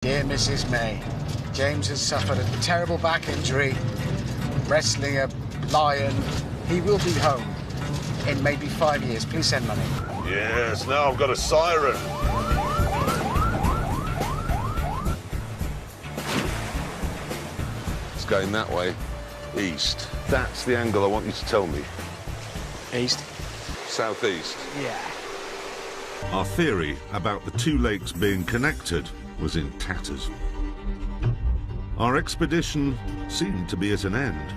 Dear Mrs. May, James has suffered a terrible back injury, wrestling a lion. He will be home in maybe 5 years. Please send money. Yes, now I've got a siren. It's going that way, east. That's the angle I want you to tell me. East? Southeast. Yeah. Our theory about the two lakes being connected was in tatters. Our expedition seemed to be at an end.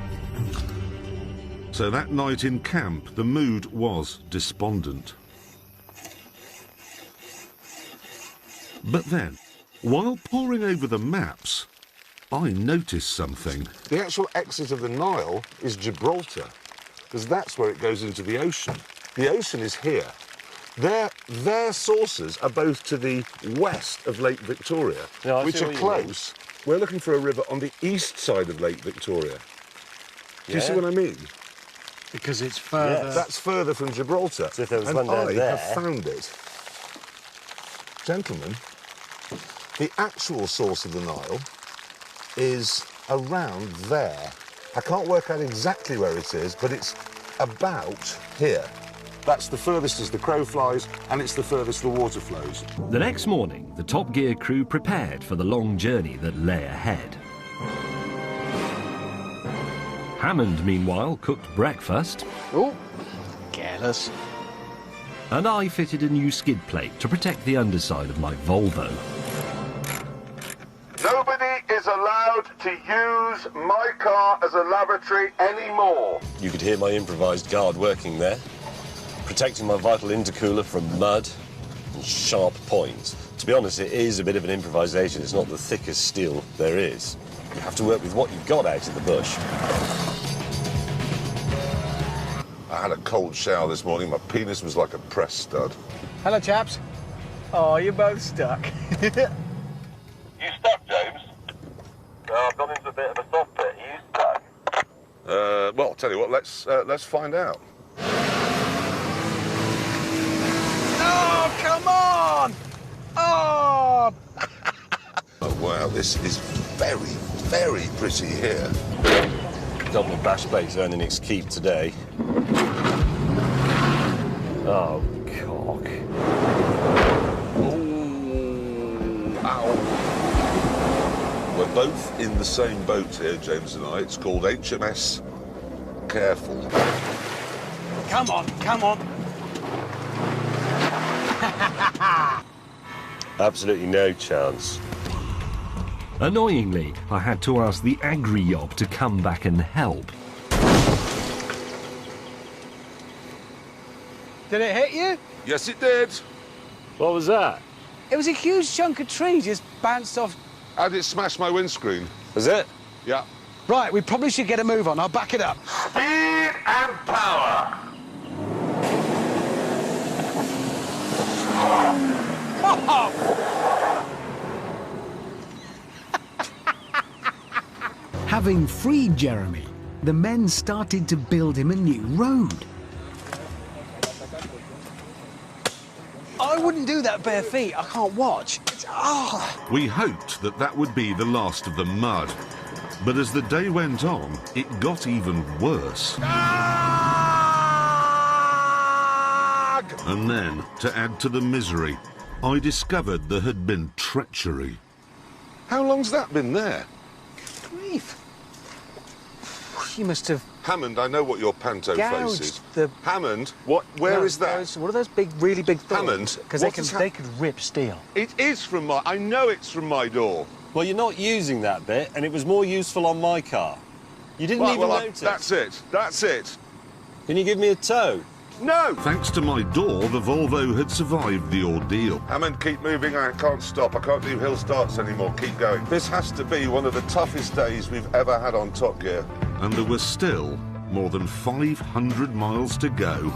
So that night in camp, the mood was despondent. But then, while poring over the maps, I noticed something. The actual exit of the Nile is Gibraltar, because that's where it goes into the ocean. The ocean is here. Their sources are both to the west of Lake Victoria, which are close. We're looking for a river on the east side of Lake Victoria. Do you see what I mean? Because it's further... Yes. That's further from Gibraltar. So if there was and one I there... have found it. Gentlemen, the actual source of the Nile is around there. I can't work out exactly where it is, but it's about here. That's the furthest as the crow flies, and it's the furthest the water flows. The next morning, the Top Gear crew prepared for the long journey that lay ahead. Hammond, meanwhile, cooked breakfast. Oh, careless. And I fitted a new skid plate to protect the underside of my Volvo. Nobody is allowed to use my car as a lavatory anymore. You could hear my improvised guard working there, protecting my vital intercooler from mud and sharp points. To be honest, it is a bit of an improvisation. It's not the thickest steel there is. You have to work with what you've got out in the bush. I had a cold shower this morning. My penis was like a press stud. Hello, chaps. Oh, you're both stuck. You stuck, James? I've gone into a bit of a soft bit. Are you stuck? Well, I'll tell you what, let's find out. Oh, come on! Oh! Oh, wow, this is very, very pretty here. Double bash plate's earning its keep today. Oh, cock. Oh, ow. We're both in the same boat here, James and I. It's called HMS Careful. Come on, come on. Absolutely no chance. Annoyingly, I had to ask the agri-yob to come back and help. Did it hit you? Yes, it did. What was that? It was a huge chunk of tree just bounced off. How did it smash my windscreen? Was it? Yeah. Right, we probably should get a move on. I'll back it up. Speed and power. Having freed Jeremy, the men started to build him a new road. I wouldn't do that bare feet. I can't watch. We hoped that that would be the last of the mud. But as the day went on, it got even worse. And then, to add to the misery, I discovered there had been treachery. How long's that been there? Grief. You must have Hammond, I know what your panto face is. gouged the... Hammond, where is that? What are those big, really big things? Hammond, Because they could rip steel. It is from my... I know it's from my door. Well, you're not using that bit, and it was more useful on my car. You didn't even notice. That's it. That's it. Can you give me a tow? No! Thanks to my door, the Volvo had survived the ordeal. Hammond, keep moving. I can't stop. I can't do hill starts anymore. Keep going. This has to be one of the toughest days we've ever had on Top Gear. And there was still more than 500 miles to go.